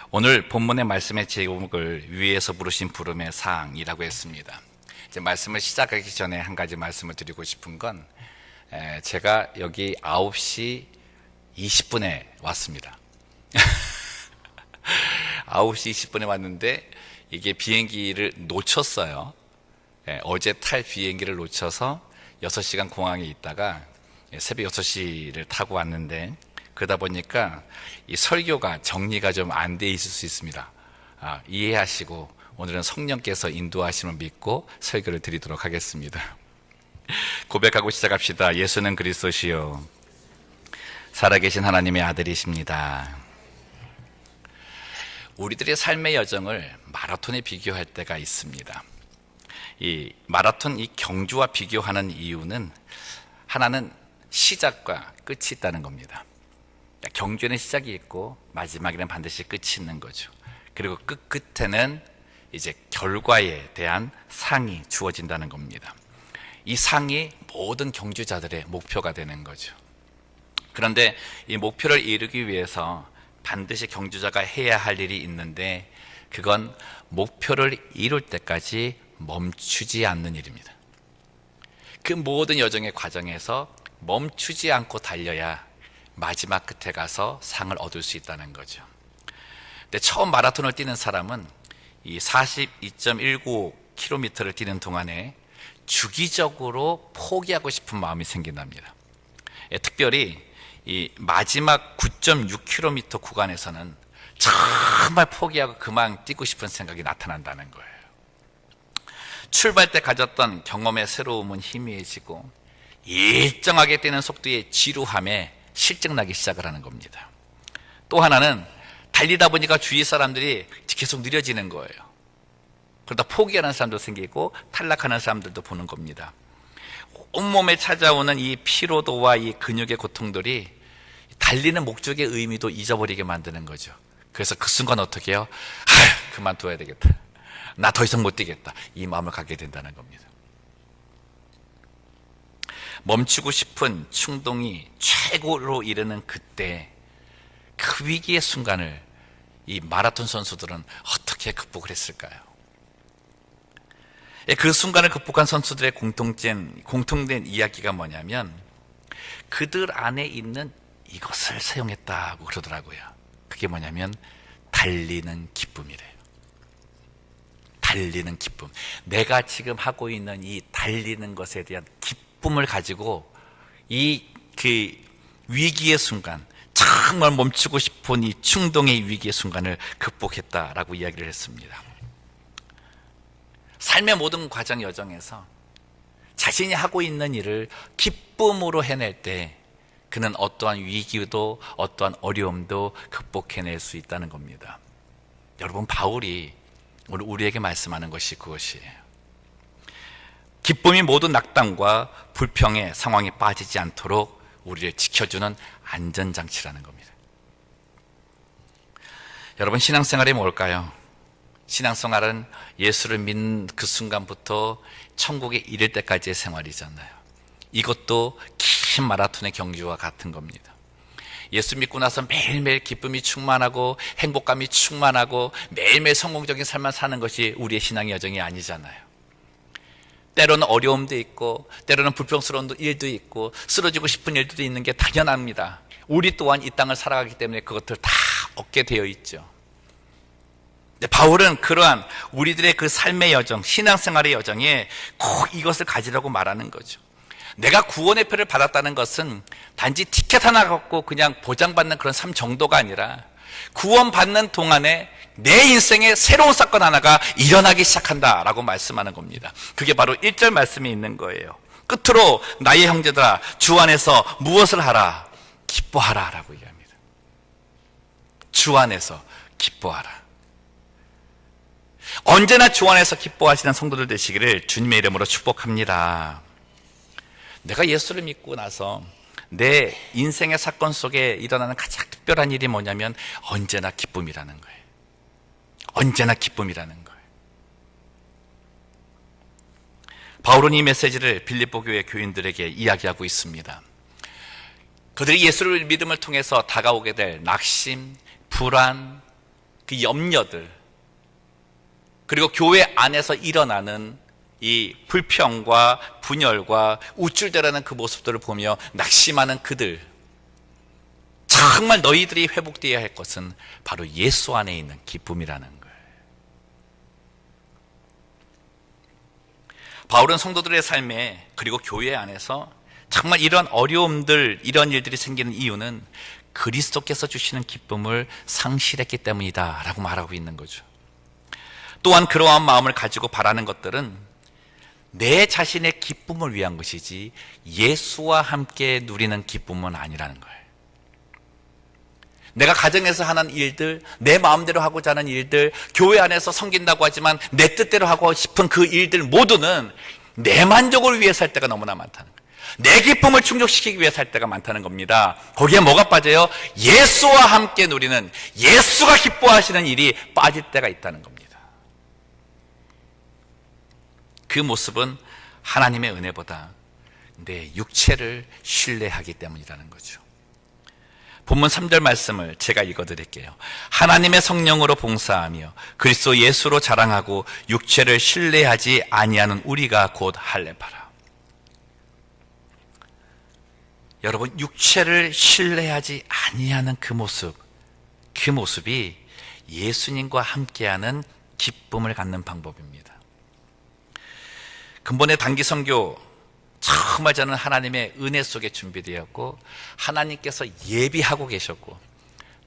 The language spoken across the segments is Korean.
오늘 본문의 말씀의 제목을 위에서 부르신 부름의 사항이라고 했습니다. 이제 말씀을 시작하기 전에 한 가지 말씀을 드리고 싶은 건 제가 여기 9시 20분에 왔습니다. 9시 20분에 왔는데 이게 비행기를 놓쳤어요. 어제 탈 비행기를 놓쳐서 6시간 공항에 있다가 새벽 6시를 타고 왔는데, 그러다 보니까 이 설교가 정리가 좀 안 돼 있을 수 있습니다. 이해하시고 오늘은 성령께서 인도하심을 믿고 설교를 드리도록 하겠습니다. 고백하고 시작합시다. 예수는 그리스도시요 살아계신 하나님의 아들이십니다. 우리들의 삶의 여정을 마라톤에 비교할 때가 있습니다. 이 마라톤 이 경주와 비교하는 이유는 하나는 시작과 끝이 있다는 겁니다. 경주에는 시작이 있고 마지막에는 반드시 끝이 있는 거죠. 그리고 끝에는 이제 결과에 대한 상이 주어진다는 겁니다. 이 상이 모든 경주자들의 목표가 되는 거죠. 그런데 이 목표를 이루기 위해서 반드시 경주자가 해야 할 일이 있는데, 그건 목표를 이룰 때까지 멈추지 않는 일입니다. 그 모든 여정의 과정에서 멈추지 않고 달려야 마지막 끝에 가서 상을 얻을 수 있다는 거죠. 근데 처음 마라톤을 뛰는 사람은 이 42.19km를 뛰는 동안에 주기적으로 포기하고 싶은 마음이 생긴답니다. 특별히 이 마지막 9.6km 구간에서는 정말 포기하고 그만 뛰고 싶은 생각이 나타난다는 거예요. 출발 때 가졌던 경험의 새로움은 희미해지고 일정하게 뛰는 속도의 지루함에 실증나기 시작을 하는 겁니다. 또 하나는 달리다 보니까 주위 사람들이 계속 느려지는 거예요. 그러다 포기하는 사람도 생기고 탈락하는 사람들도 보는 겁니다. 온몸에 찾아오는 이 피로도와 이 근육의 고통들이 달리는 목적의 의미도 잊어버리게 만드는 거죠. 그래서 그 순간 어떻게 해요? 그만둬야 되겠다, 나 더 이상 못 뛰겠다, 이 마음을 갖게 된다는 겁니다. 멈추고 싶은 충동이 최고로 이르는 그때, 그 위기의 순간을 이 마라톤 선수들은 어떻게 극복을 했을까요? 그 순간을 극복한 선수들의 공통된 이야기가 뭐냐면, 그들 안에 있는 이것을 사용했다고 그러더라고요. 그게 뭐냐면 달리는 기쁨이래요. 달리는 기쁨. 내가 지금 하고 있는 이 달리는 것에 대한 기쁨을 가지고 그 위기의 순간, 정말 멈추고 싶은 이 충동의 위기의 순간을 극복했다라고 이야기를 했습니다. 삶의 모든 과정 여정에서 자신이 하고 있는 일을 기쁨으로 해낼 때 그는 어떠한 위기도 어떠한 어려움도 극복해낼 수 있다는 겁니다. 여러분, 바울이 오늘 우리에게 말씀하는 것이 그것이에요. 기쁨이 모든 낙담과 불평의 상황에 빠지지 않도록 우리를 지켜주는 안전장치라는 겁니다. 여러분, 신앙생활이 뭘까요? 신앙생활은 예수를 믿는 그 순간부터 천국에 이를 때까지의 생활이잖아요. 이것도 긴 마라톤의 경주와 같은 겁니다. 예수 믿고 나서 매일매일 기쁨이 충만하고 행복감이 충만하고 매일매일 성공적인 삶을 사는 것이 우리의 신앙의 여정이 아니잖아요. 때로는 어려움도 있고 때로는 불평스러운 일도 있고 쓰러지고 싶은 일도 있는 게 당연합니다. 우리 또한 이 땅을 살아가기 때문에 그것들 다 얻게 되어 있죠. 근데 바울은 그러한 우리들의 그 삶의 여정, 신앙생활의 여정에 꼭 이것을 가지라고 말하는 거죠. 내가 구원의 표를 받았다는 것은 단지 티켓 하나 갖고 그냥 보장받는 그런 삶 정도가 아니라, 구원받는 동안에 내 인생에 새로운 사건 하나가 일어나기 시작한다라고 말씀하는 겁니다. 그게 바로 1절 말씀에 있는 거예요. 끝으로 나의 형제들아, 주 안에서 무엇을 하라? 기뻐하라 라고 얘기합니다. 주 안에서 기뻐하라. 언제나 주 안에서 기뻐하시는 성도들 되시기를 주님의 이름으로 축복합니다. 내가 예수를 믿고 나서 내 인생의 사건 속에 일어나는 가장 특별한 일이 뭐냐면 언제나 기쁨이라는 거예요. 언제나 기쁨이라는 거예요. 바울은 이 메시지를 빌립보 교회 교인들에게 이야기하고 있습니다. 그들이 예수를 믿음을 통해서 다가오게 될 낙심, 불안, 그 염려들, 그리고 교회 안에서 일어나는 이 불평과 분열과 우쭐대라는 그 모습들을 보며 낙심하는 그들, 정말 너희들이 회복되어야 할 것은 바로 예수 안에 있는 기쁨이라는 거예요. 바울은 성도들의 삶에, 그리고 교회 안에서 정말 이런 어려움들, 이런 일들이 생기는 이유는 그리스도께서 주시는 기쁨을 상실했기 때문이다 라고 말하고 있는 거죠. 또한 그러한 마음을 가지고 바라는 것들은 내 자신의 기쁨을 위한 것이지 예수와 함께 누리는 기쁨은 아니라는 거예요. 내가 가정에서 하는 일들, 내 마음대로 하고자 하는 일들, 교회 안에서 섬긴다고 하지만 내 뜻대로 하고 싶은 그 일들 모두는 내 만족을 위해 살 때가 너무나 많다는 거예요. 내 기쁨을 충족시키기 위해 살 때가 많다는 겁니다. 거기에 뭐가 빠져요? 예수와 함께 누리는, 예수가 기뻐하시는 일이 빠질 때가 있다는 겁니다. 그 모습은 하나님의 은혜보다 내 육체를 신뢰하기 때문이라는 거죠. 본문 3절 말씀을 제가 읽어드릴게요. 하나님의 성령으로 봉사하며 그리스도 예수로 자랑하고 육체를 신뢰하지 아니하는 우리가 곧 할례파라. 여러분, 육체를 신뢰하지 아니하는 그 모습이 예수님과 함께하는 기쁨을 갖는 방법입니다. 근본의 단기 선교, 정말 저는 하나님의 은혜 속에 준비되었고 하나님께서 예비하고 계셨고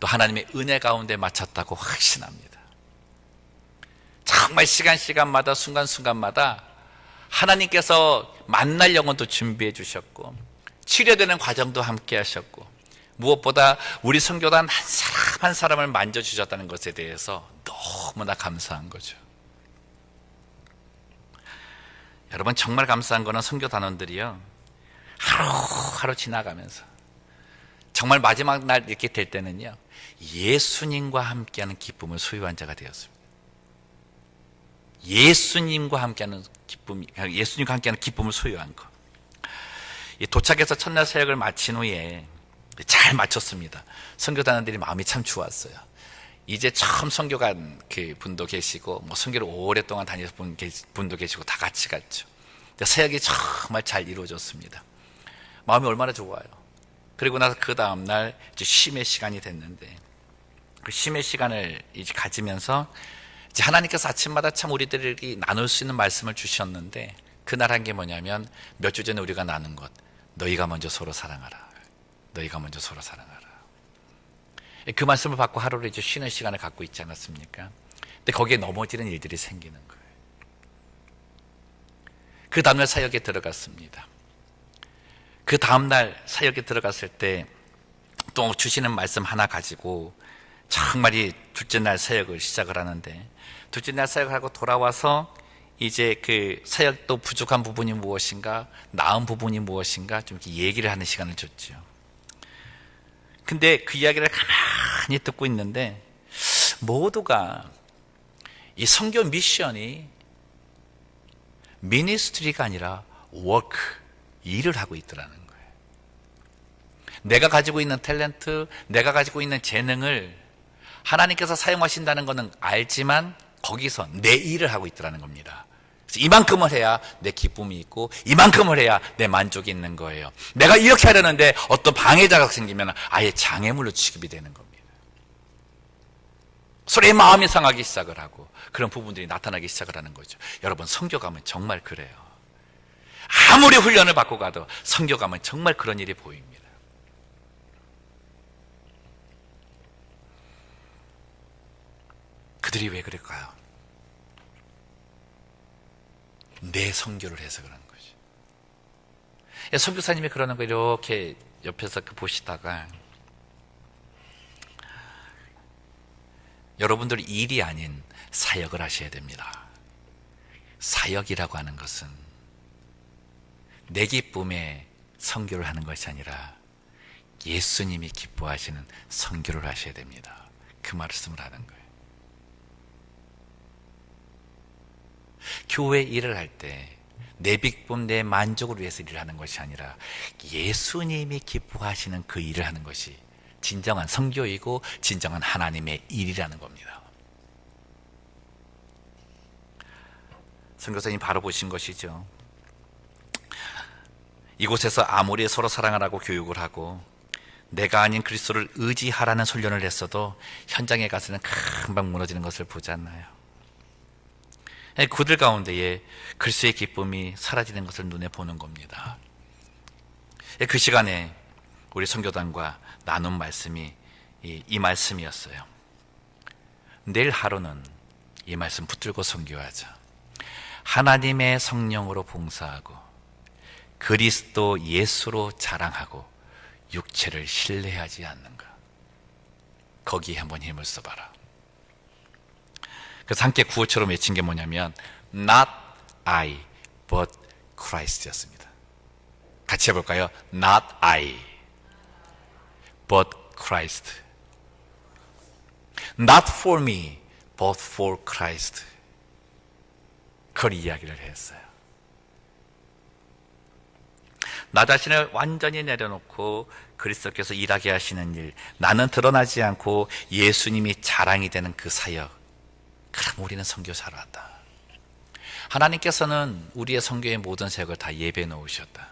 또 하나님의 은혜 가운데 마쳤다고 확신합니다. 정말 시간마다 순간순간마다 하나님께서 만날 영혼도 준비해 주셨고 치료되는 과정도 함께 하셨고 무엇보다 우리 선교단 한 사람 한 사람을 만져주셨다는 것에 대해서 너무나 감사한 거죠. 여러분, 정말 감사한 거는 선교단원들이요, 하루하루 지나가면서 정말 마지막 날 이렇게 될 때는요, 예수님과 함께하는 기쁨을 소유한 자가 되었습니다. 예수님과 함께하는 기쁨을 소유한 것. 도착해서 첫날 사역을 마친 후에 잘 마쳤습니다. 선교단원들이 마음이 참 좋았어요. 이제 처음 선교 간 그 분도 계시고, 선교를 오랫동안 다니는 분도 계시고, 다 같이 갔죠. 사역이 정말 잘 이루어졌습니다. 마음이 얼마나 좋아요. 그리고 나서 그 다음날 이제 쉼의 시간이 됐는데, 그 쉼의 시간을 이제 가지면서 이제 하나님께서 아침마다 참 우리들이 나눌 수 있는 말씀을 주셨는데, 그날 한 게 뭐냐면, 몇 주 전에 우리가 나눈 것, 너희가 먼저 서로 사랑하라. 너희가 먼저 서로 사랑하라. 그 말씀을 받고 하루를 이제 쉬는 시간을 갖고 있지 않았습니까? 근데 거기에 넘어지는 일들이 생기는 거예요. 그 다음날 사역에 들어갔습니다. 그 다음날 사역에 들어갔을 때 또 주시는 말씀 하나 가지고 정말 이 둘째 날 사역을 시작을 하는데, 둘째 날 사역을 하고 돌아와서 이제 그 사역도 부족한 부분이 무엇인가, 나은 부분이 무엇인가 좀 이렇게 얘기를 하는 시간을 줬죠. 근데 그 이야기를 가만히 듣고 있는데 모두가 이 선교 미션이 미니스트리가 아니라 워크, 일을 하고 있더라는 거예요. 내가 가지고 있는 탤런트, 내가 가지고 있는 재능을 하나님께서 사용하신다는 것은 알지만 거기서 내 일을 하고 있더라는 겁니다. 그래서 이만큼을 해야 내 기쁨이 있고 이만큼을 해야 내 만족이 있는 거예요. 내가 이렇게 하려는데 어떤 방해자가 생기면 아예 장애물로 취급이 되는 겁니다. 서로의 마음이 상하기 시작을 하고 그런 부분들이 나타나기 시작을 하는 거죠. 여러분, 선교 가면 정말 그래요. 아무리 훈련을 받고 가도 선교 가면 정말 그런 일이 보입니다. 그들이 왜 그럴까요? 내 선교를 해서 그러는 거죠. 선교사님이 그러는 거 이렇게 옆에서 보시다가, 여러분들이 일이 아닌 사역을 하셔야 됩니다. 사역이라고 하는 것은 내 기쁨에 선교를 하는 것이 아니라 예수님이 기뻐하시는 선교를 하셔야 됩니다. 그 말씀을 하는 거예요. 교회 일을 할 때 내 기쁨, 내 만족을 위해서 일을 하는 것이 아니라 예수님이 기뻐하시는 그 일을 하는 것이 진정한 선교이고 진정한 하나님의 일이라는 겁니다. 선교사님 바로 보신 것이죠. 이곳에서 아무리 서로 사랑하라고 교육을 하고 내가 아닌 그리스도를 의지하라는 훈련을 했어도 현장에 가서는 금방 무너지는 것을 보지 않나요? 그들 가운데에 그리스도의 기쁨이 사라지는 것을 눈에 보는 겁니다. 그 시간에 우리 선교단과 나눈 말씀이 이 말씀이었어요. 내일 하루는 이 말씀 붙들고 선교하자. 하나님의 성령으로 봉사하고 그리스도 예수로 자랑하고 육체를 신뢰하지 않는가. 거기에 한번 힘을 써봐라. 그래서 함께 구호처럼 외친 게 뭐냐면 Not I, but Christ였습니다. 같이 해볼까요? Not I, but Christ. Not for me, but for Christ. 그걸 이야기를 했어요. 나 자신을 완전히 내려놓고 그리스도께서 일하게 하시는 일, 나는 드러나지 않고 예수님이 자랑이 되는 그 사역, 그럼 우리는 선교사로 한다. 하나님께서는 우리의 선교의 모든 사역을 다 예배해 놓으셨다.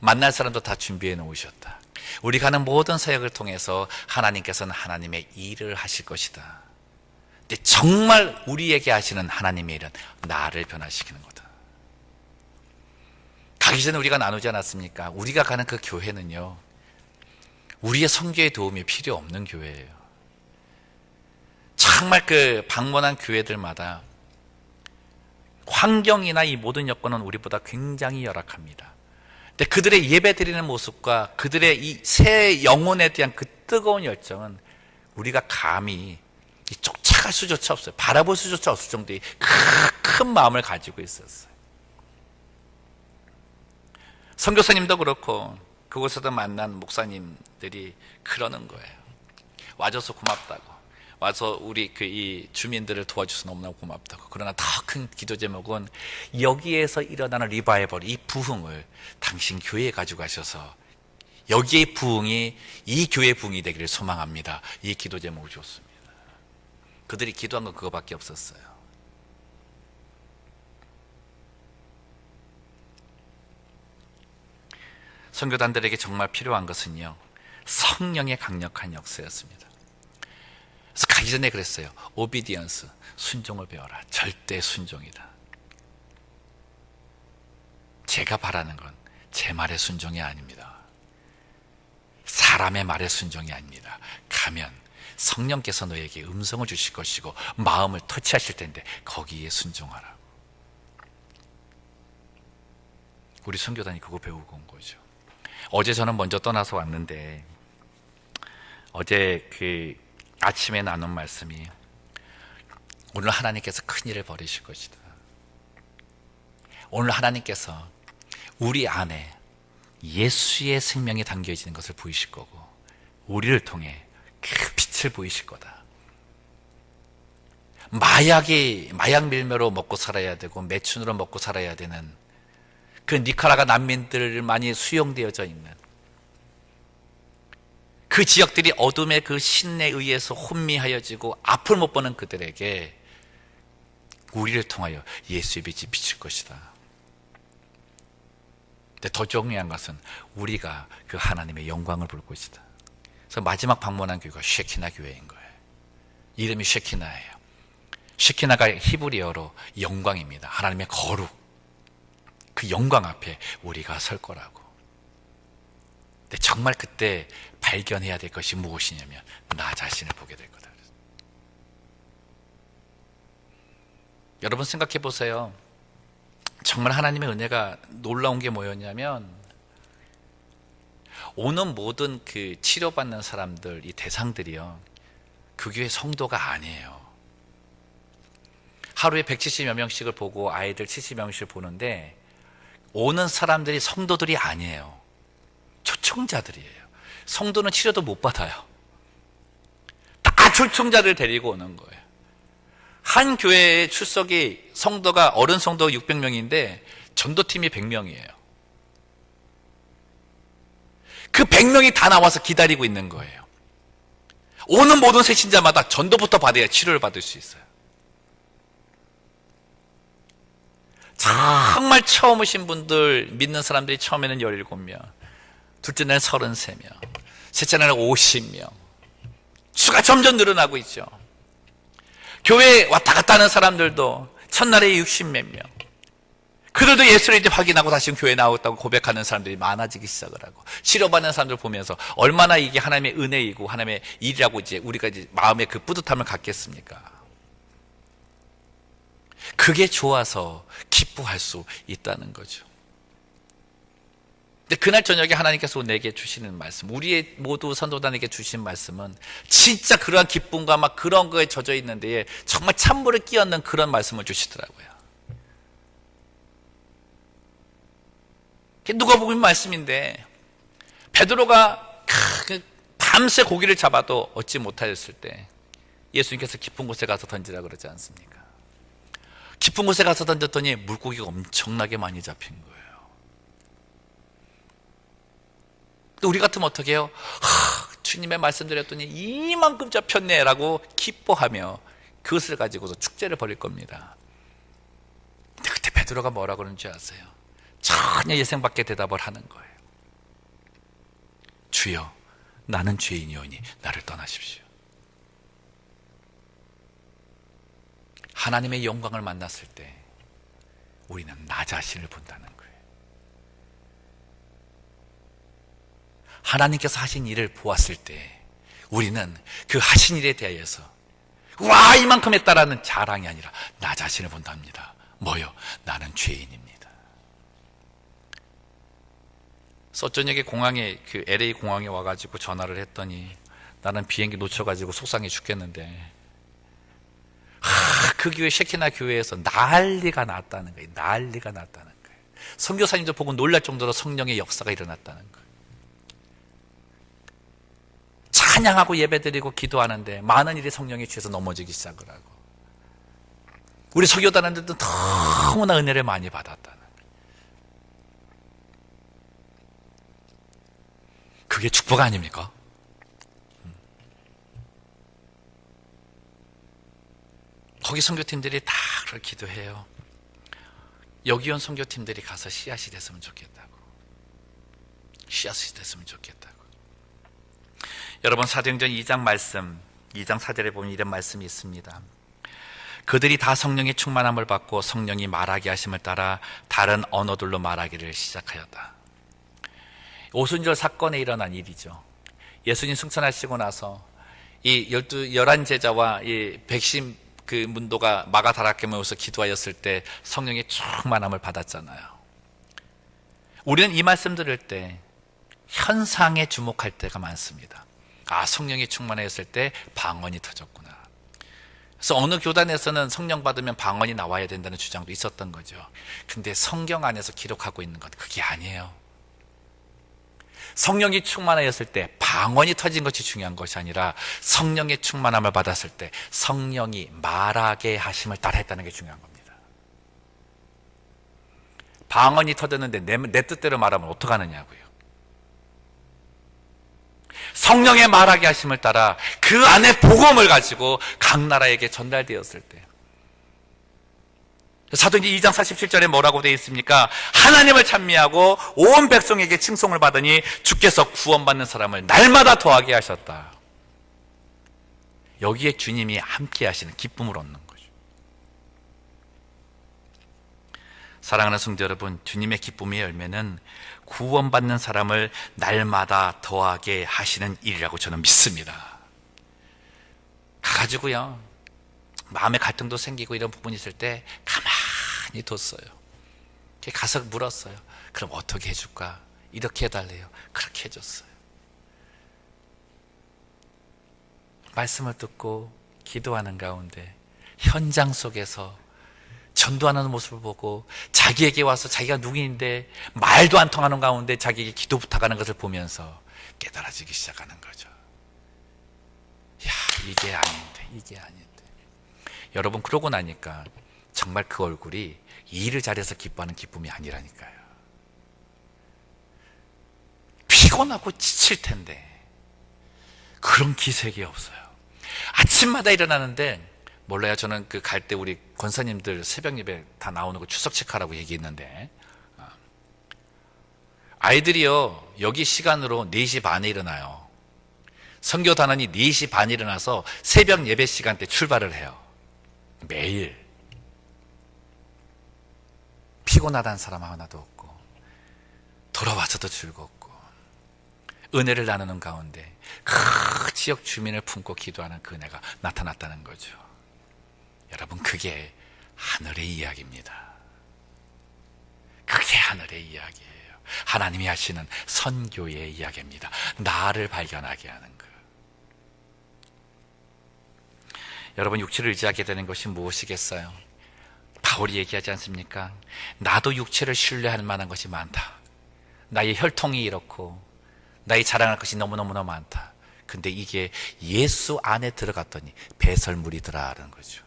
만날 사람도 다 준비해 놓으셨다. 우리가 하는 모든 사역을 통해서 하나님께서는 하나님의 일을 하실 것이다. 근데 정말 우리에게 하시는 하나님의 일은 나를 변화시키는 거다. 가기 전에 우리가 나누지 않았습니까? 우리가 가는 그 교회는요, 우리의 선교의 도움이 필요 없는 교회예요. 정말 그 방문한 교회들마다 환경이나 이 모든 여건은 우리보다 굉장히 열악합니다. 근데 그들의 예배 드리는 모습과 그들의 이 새 영혼에 대한 그 뜨거운 열정은 우리가 감히 쫓아갈 수조차 없어요. 바라볼 수조차 없을 정도의 큰 마음을 가지고 있었어요. 선교사님도 그렇고 그곳에서 만난 목사님들이 그러는 거예요. 와줘서 고맙다고, 와서 우리 이 주민들을 도와줘서 너무나 고맙다고. 그러나 더 큰 기도 제목은 여기에서 일어나는 리바이벌, 이 부흥을 당신 교회에 가지고 가셔서 여기의 부흥이 이 교회의 부흥이 되기를 소망합니다. 이 기도 제목을 줬습니다. 그들이 기도한 건 그거밖에 없었어요. 선교단들에게 정말 필요한 것은요, 성령의 강력한 역사였습니다. 그래서 가기 전에 그랬어요. 오비디언스, 순종을 배워라. 절대 순종이다. 제가 바라는 건 제 말의 순종이 아닙니다. 사람의 말의 순종이 아닙니다. 가면 성령께서 너에게 음성을 주실 것이고 마음을 터치하실 텐데 거기에 순종하라. 우리 선교단이 그거 배우고 온 거죠. 어제 저는 먼저 떠나서 왔는데 어제 그 아침에 나눈 말씀이 오늘 하나님께서 큰 일을 벌이실 것이다. 오늘 하나님께서 우리 안에 예수의 생명이 담겨지는 것을 보이실 거고 우리를 통해 그 빛을 보이실 거다. 마약 밀매로 먹고 살아야 되고 매춘으로 먹고 살아야 되는 그 니카라과 난민들만이 수용되어져 있는 그 지역들이 어둠의 그 신에 의해서 혼미하여지고 앞을 못 보는 그들에게 우리를 통하여 예수의 빛이 비칠 것이다. 근데 더 중요한 것은 우리가 그 하나님의 영광을 볼 것이다. 그래서 마지막 방문한 교회가 쉐키나 교회인 거예요. 이름이 쉐키나예요. 쉐키나가 히브리어로 영광입니다. 하나님의 거룩. 그 영광 앞에 우리가 설 거라고. 근데 정말 그때 발견해야 될 것이 무엇이냐면 나 자신을 보게 될 거다. 여러분 생각해 보세요. 정말 하나님의 은혜가 놀라운 게 뭐였냐면 오는 모든 그 치료받는 사람들, 이 대상들이요, 그 교회 성도가 아니에요. 하루에 170여 명씩을 보고 아이들 70여 명씩을 보는데 오는 사람들이 성도들이 아니에요. 초청자들이에요. 성도는 치료도 못 받아요. 다 초청자들 데리고 오는 거예요. 한 교회의 출석이 성도가 어른 성도가 600명인데 전도팀이 100명이에요. 그 100명이 다 나와서 기다리고 있는 거예요. 오는 모든 새신자마다 전도부터 받아야 치료를 받을 수 있어요. 정말 처음 오신 분들, 믿는 사람들이 처음에는 17명, 둘째 날은 33명, 셋째 날은 50명. 수가 점점 늘어나고 있죠. 교회에 왔다 갔다 하는 사람들도 첫날에 60몇 명. 그들도 예수를 이제 확인하고 다시 교회에 나왔다고 고백하는 사람들이 많아지기 시작을 하고, 치료받는 사람들 보면서 얼마나 이게 하나님의 은혜이고 하나님의 일이라고 이제 우리가 이제 마음에 그 뿌듯함을 갖겠습니까? 그게 좋아서 기뻐할 수 있다는 거죠. 근데 그날 저녁에 하나님께서 내게 주시는 말씀, 우리의 모두 선도단에게 주신 말씀은 진짜 그러한 기쁨과 막 그런 거에 젖어 있는데 정말 찬물을 끼얹는 그런 말씀을 주시더라고요. 누가복음 말씀인데, 베드로가 밤새 고기를 잡아도 얻지 못하였을 때 예수님께서 깊은 곳에 가서 던지라 그러지 않습니까? 깊은 곳에 가서 던졌더니 물고기가 엄청나게 많이 잡힌 거예요. 또 우리 같으면 어떻게 해요? 주님의 말씀 드렸더니 이만큼 잡혔네 라고 기뻐하며 그것을 가지고서 축제를 벌일 겁니다. 근데 그때 베드로가 뭐라 그러는지 아세요? 전혀 예상밖의 대답을 하는 거예요. 주여, 나는 죄인이오니 나를 떠나십시오. 하나님의 영광을 만났을 때 우리는 나 자신을 본다는 거예요. 하나님께서 하신 일을 보았을 때 우리는 그 하신 일에 대하여서 와 이만큼 했다라는 자랑이 아니라 나 자신을 본답니다. 뭐요? 나는 죄인입니다. 그래서 저녁에 공항에 그 LA 공항에 와가지고 전화를 했더니 나는 비행기 놓쳐가지고 속상해 죽겠는데 그 교회 셰키나 교회에서 난리가 났다는 거예요. 난리가 났다는 거예요. 선교사님도 보고 놀랄 정도로 성령의 역사가 일어났다는 거예요. 찬양하고 예배드리고 기도하는데 많은 일이 성령에 취해서 넘어지기 시작을 하고, 우리 설교단원들도 너무나 은혜를 많이 받았다는 거예요. 그게 축복 아닙니까? 거기 선교팀들이 다 그걸 기도해요. 여기 온 선교팀들이 가서 씨앗이 됐으면 좋겠다고. 씨앗이 됐으면 좋겠다고. 여러분, 사도행전 2장 말씀, 2장 4절에 보면 이런 말씀이 있습니다. 그들이 다 성령의 충만함을 받고 성령이 말하게 하심을 따라 다른 언어들로 말하기를 시작하였다. 오순절 사건에 일어난 일이죠. 예수님 승천하시고 나서 이 11 제자와 이 백신 그 문도가 마가다락에 모여서 기도하였을 때 성령의 충만함을 받았잖아요. 우리는 이 말씀 들을 때 현상에 주목할 때가 많습니다. 아, 성령이 충만하였을 때 방언이 터졌구나. 그래서 어느 교단에서는 성령 받으면 방언이 나와야 된다는 주장도 있었던 거죠. 근데 성경 안에서 기록하고 있는 건 그게 아니에요. 성령이 충만하였을 때 방언이 터진 것이 중요한 것이 아니라 성령의 충만함을 받았을 때 성령이 말하게 하심을 따라 했다는 게 중요한 겁니다. 방언이 터졌는데 내 뜻대로 말하면 어떡하느냐고요. 성령의 말하게 하심을 따라 그 안에 복음을 가지고 각 나라에게 전달되었을 때, 사도행전 2장 47절에 뭐라고 되어 있습니까? 하나님을 찬미하고 온 백성에게 칭송을 받으니 주께서 구원받는 사람을 날마다 더하게 하셨다. 여기에 주님이 함께 하시는 기쁨을 얻는 거죠. 사랑하는 성도 여러분, 주님의 기쁨의 열매는 구원받는 사람을 날마다 더하게 하시는 일이라고 저는 믿습니다. 가가지고요, 마음의 갈등도 생기고 이런 부분이 있을 때 가만히 뒀어요. 가서 물었어요. 그럼 어떻게 해줄까? 이렇게 해달래요. 그렇게 해줬어요. 말씀을 듣고 기도하는 가운데 현장 속에서 전도하는 모습을 보고 자기에게 와서 자기가 누구인데 말도 안 통하는 가운데 자기에게 기도 부탁하는 것을 보면서 깨달아지기 시작하는 거죠. 야, 이게 아닌데, 이게 아닌데. 여러분, 그러고 나니까 정말 그 얼굴이 일을 잘해서 기뻐하는 기쁨이 아니라니까요. 피곤하고 지칠 텐데 그런 기색이 없어요. 아침마다 일어나는데 몰라요. 저는 그 갈 때 우리 권사님들 새벽 예배 다 나오는 거 추석 체크하라고 얘기했는데, 아이들이요, 여기 시간으로 4시 반에 일어나요. 선교단원이 4시 반에 일어나서 새벽 예배 시간대 출발을 해요. 매일. 피곤하다는 사람 하나도 없고, 돌아와서도 즐겁고, 은혜를 나누는 가운데 그 지역 주민을 품고 기도하는 그 은혜가 나타났다는 거죠. 여러분, 그게 하늘의 이야기입니다. 그게 하늘의 이야기예요. 하나님이 하시는 선교의 이야기입니다. 나를 발견하게 하는 것. 여러분, 육체를 의지하게 되는 것이 무엇이겠어요? 바울이 얘기하지 않습니까? 나도 육체를 신뢰할 만한 것이 많다. 나의 혈통이 이렇고 나의 자랑할 것이 너무너무나 많다. 근데 이게 예수 안에 들어갔더니 배설물이더라라는 거죠.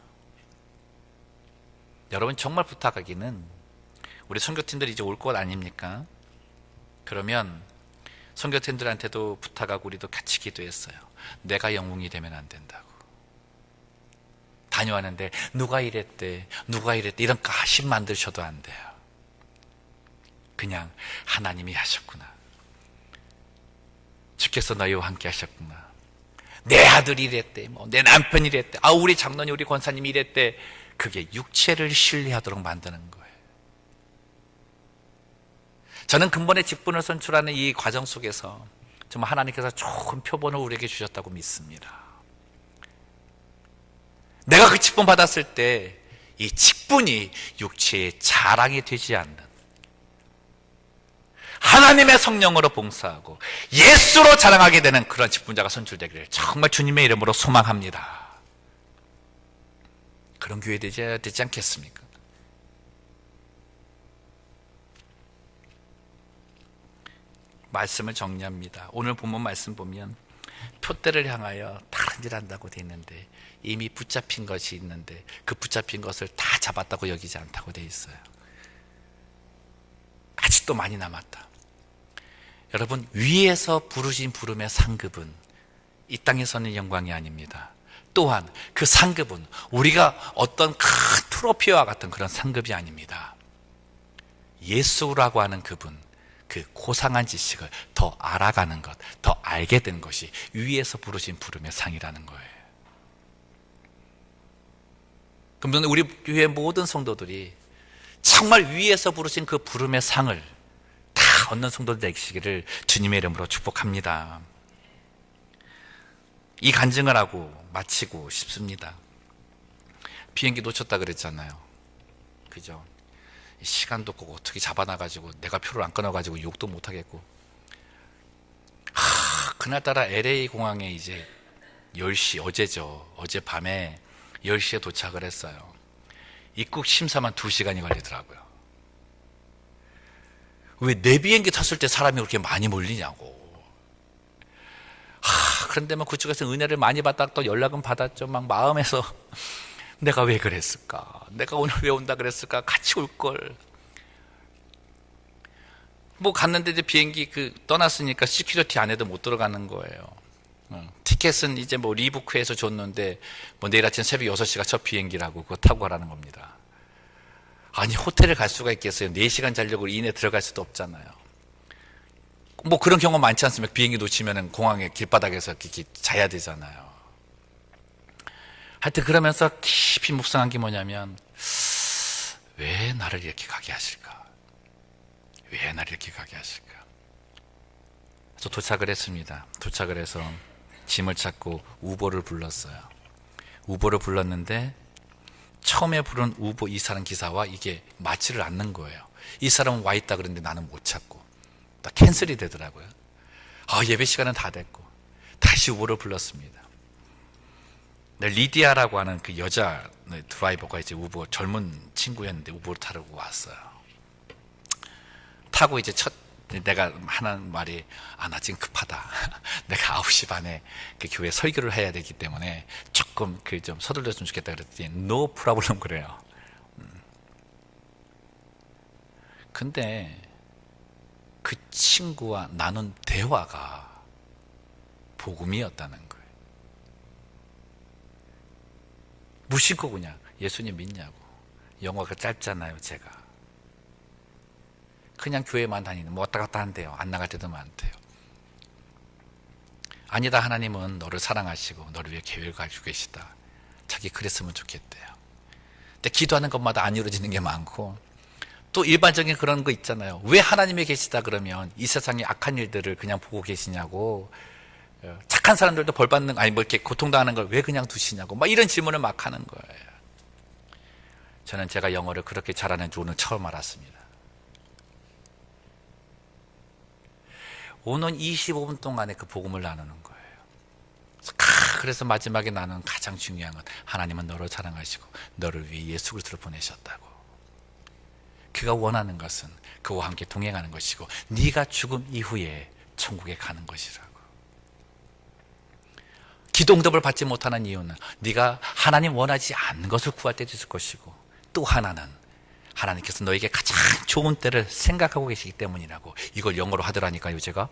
여러분, 정말 부탁하기는, 우리 선교팀들 이제 올 것 아닙니까? 그러면 선교팀들한테도 부탁하고 우리도 같이 기도했어요. 내가 영웅이 되면 안 된다고. 다녀왔는데 누가 이랬대 이런 가심 만드셔도 안 돼요. 그냥 하나님이 하셨구나, 주께서 너희와 함께 하셨구나, 내 아들이 이랬대, 내 남편이 이랬대, 우리 장로님, 우리 권사님이 이랬대. 그게 육체를 신뢰하도록 만드는 거예요. 저는 근본의 직분을 선출하는 이 과정 속에서 정말 하나님께서 좋은 표본을 우리에게 주셨다고 믿습니다. 내가 그 직분 받았을 때 이 직분이 육체의 자랑이 되지 않는, 하나님의 성령으로 봉사하고 예수로 자랑하게 되는 그런 직분자가 선출되기를 정말 주님의 이름으로 소망합니다. 그런 교회 되지 않겠습니까? 말씀을 정리합니다. 오늘 본문 말씀 보면 표대를 향하여 다른 일 한다고 되어 있는데, 이미 붙잡힌 것이 있는데 그 붙잡힌 것을 다 잡았다고 여기지 않다고 되어 있어요. 아직도 많이 남았다. 여러분, 위에서 부르신 부름의 상급은 이 땅에서는 영광이 아닙니다. 또한 그 상급은 우리가 어떤 큰 트로피와 같은 그런 상급이 아닙니다. 예수라고 하는 그분, 그 고상한 지식을 더 알아가는 것, 더 알게 된 것이 위에서 부르신 부름의 상이라는 거예요. 그럼 우리 교회 모든 성도들이 정말 위에서 부르신 그 부름의 상을 다 얻는 성도들 되시기를 주님의 이름으로 축복합니다. 이 간증을 하고 마치고 싶습니다. 비행기 놓쳤다 그랬잖아요. 그죠? 시간도 꼭 어떻게 잡아놔가지고 내가 표를 안 끊어가지고 욕도 못하겠고, 그날따라 LA 공항에 이제 10시, 어젯밤에 10시에 도착을 했어요. 입국 심사만 2시간이 걸리더라고요. 왜 내 비행기 탔을 때 사람이 그렇게 많이 몰리냐고. 그런데 그쪽에서 은혜를 많이 받다 또 연락은 받았죠. 막 마음에서 내가 왜 그랬을까? 내가 오늘 왜 온다 그랬을까? 같이 올걸. 갔는데 이제 비행기 떠났으니까 시큐리티 안에도 못 들어가는 거예요. 티켓은 이제 리부크해서 줬는데 내일 아침 새벽 6시가 첫 비행기라고 그거 타고 가라는 겁니다. 아니, 호텔을 갈 수가 있겠어요? 4시간 자려고 이내 들어갈 수도 없잖아요. 그런 경우 많지 않습니까? 비행기 놓치면 공항에 길바닥에서 이렇게 자야 되잖아요. 하여튼 그러면서 깊이 묵상한 게 뭐냐면, 왜 나를 이렇게 가게 하실까? 왜 나를 이렇게 가게 하실까? 저 도착을 했습니다. 도착을 해서 짐을 찾고 우버를 불렀어요. 우버를 불렀는데 처음에 부른 우버 이 사람 기사와 이게 맞지를 않는 거예요. 이 사람은 와 있다 그랬는데 나는 못 찾고 다 캔슬이 되더라고요. 예배 시간은 다 됐고 다시 우버를 불렀습니다. 리디아라고 하는 그 여자 드라이버가 이제 우버 젊은 친구였는데 우버를 타려고 왔어요. 타고 이제 내가 하는 말이, 나 지금 급하다. 내가 9시 반에 그 교회 설교를 해야 되기 때문에 조금 좀 서둘렀으면 좋겠다 그랬더니 no problem 그래요. 근데 그 친구와 나눈 대화가 복음이었다는 거예요. 무시고 그냥 예수님 믿냐고. 영어가 짧잖아요. 제가 그냥 교회만 다니는, 뭐 왔다 갔다 한대요. 안 나갈 때도 많대요. 아니다, 하나님은 너를 사랑하시고 너를 위해 계획을 가지고 계시다. 자기 그랬으면 좋겠대요. 근데 기도하는 것마다 안 이루어지는 게 많고, 또 일반적인 그런 거 있잖아요. 왜 하나님이 계시다 그러면 이 세상의 악한 일들을 그냥 보고 계시냐고, 착한 사람들도 벌 받는, 아니 뭐 이렇게 고통당하는 걸 왜 그냥 두시냐고, 막 이런 질문을 막 하는 거예요. 저는 제가 영어를 그렇게 잘하는 줄 오늘 처음 알았습니다. 오는 25분 동안에 그 복음을 나누는 거예요. 그래서 마지막에 나는 가장 중요한 건, 하나님은 너를 사랑하시고 너를 위해 예수 그리스도를 보내셨다고. 그가 원하는 것은 그와 함께 동행하는 것이고, 네가 죽음 이후에 천국에 가는 것이라고. 기도 응답을 받지 못하는 이유는 네가 하나님 원하지 않는 것을 구할 때도 있을 것이고, 또 하나는 하나님께서 너에게 가장 좋은 때를 생각하고 계시기 때문이라고. 이걸 영어로 하더라니까요. 제가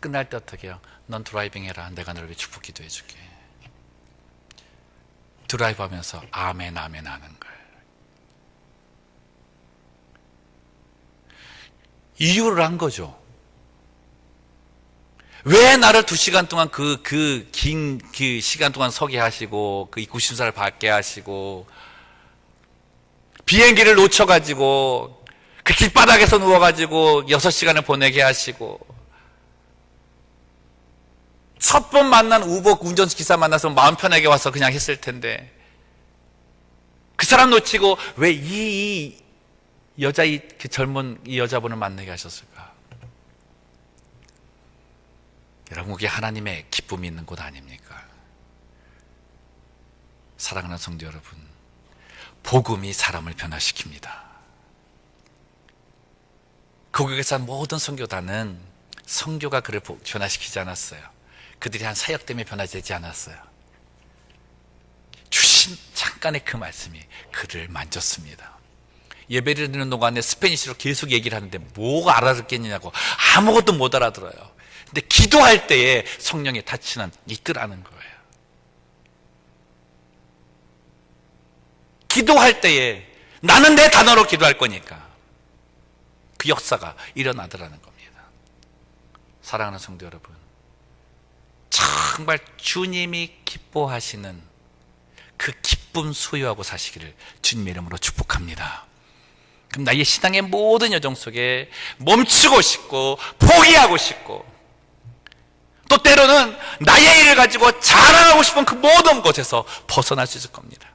끝날 때 어떻게 해요? 넌 드라이빙 해라. 내가 너를 위해 축복 기도해 줄게. 드라이브 하면서 아멘 아멘 하는 거예요. 이유를 한 거죠. 왜 나를 2시간 동안 긴 시간 동안 서게 하시고, 그 입구 심사를 받게 하시고, 비행기를 놓쳐가지고, 그 길바닥에서 누워가지고 6시간을 보내게 하시고, 첫 번 만난 우버 운전기사 만나서 마음 편하게 와서 그냥 했을 텐데, 그 사람 놓치고 왜 이 여자, 그 젊은 이 여자분을 만나게 하셨을까? 여러분, 그게 하나님의 기쁨이 있는 곳 아닙니까? 사랑하는 성도 여러분, 복음이 사람을 변화시킵니다. 고국에서 모든 선교단은 선교가 그를 변화시키지 않았어요. 그들이 한 사역 때문에 변화되지 않았어요. 주신 잠깐의 그 말씀이 그를 만졌습니다. 예배를 드리는 동안에 스페니쉬로 계속 얘기를 하는데 뭐가 알아듣겠느냐고, 아무것도 못 알아들어요. 근데 기도할 때에 성령의 타치는 있더라는 거예요. 기도할 때에 나는 내 단어로 기도할 거니까 그 역사가 일어나더라는 겁니다. 사랑하는 성도 여러분, 정말 주님이 기뻐하시는 그 기쁨 소유하고 사시기를 주님의 이름으로 축복합니다. 그럼 나의 신앙의 모든 여정 속에 멈추고 싶고 포기하고 싶고, 또 때로는 나의 일을 가지고 자랑하고 싶은 그 모든 것에서 벗어날 수 있을 겁니다.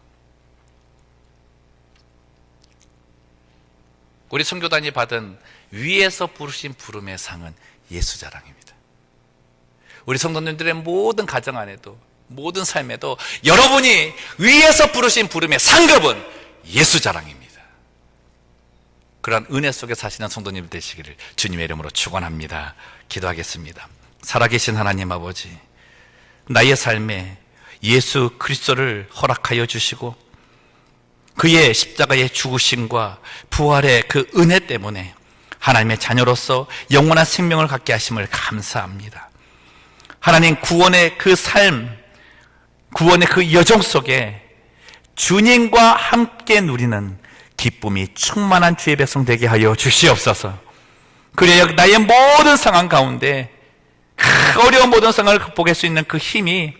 우리 선교단이 받은 위에서 부르신 부름의 상은 예수 자랑입니다. 우리 성도님들의 모든 가정 안에도, 모든 삶에도 여러분이 위에서 부르신 부름의 상급은 예수 자랑입니다. 그러한 은혜 속에 사시는 성도님 되시기를 주님의 이름으로 축원합니다. 기도하겠습니다. 살아계신 하나님 아버지, 나의 삶에 예수 그리스도를 허락하여 주시고 그의 십자가의 죽으심과 부활의 그 은혜 때문에 하나님의 자녀로서 영원한 생명을 갖게 하심을 감사합니다. 하나님, 구원의 그 삶, 구원의 그 여정 속에 주님과 함께 누리는 기쁨이 충만한 주의 백성 되게 하여 주시옵소서. 그래야 나의 모든 상황 가운데, 그 어려운 모든 상황을 극복할 수 있는 그 힘이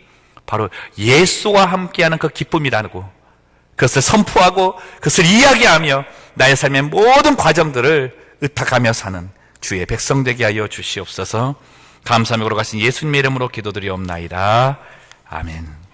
바로 예수와 함께하는 그 기쁨이라고, 그것을 선포하고 그것을 이야기하며 나의 삶의 모든 과정들을 의탁하며 사는 주의 백성 되게 하여 주시옵소서. 감사하며 걸어가신 예수님의 이름으로 기도드리옵나이다. 아멘.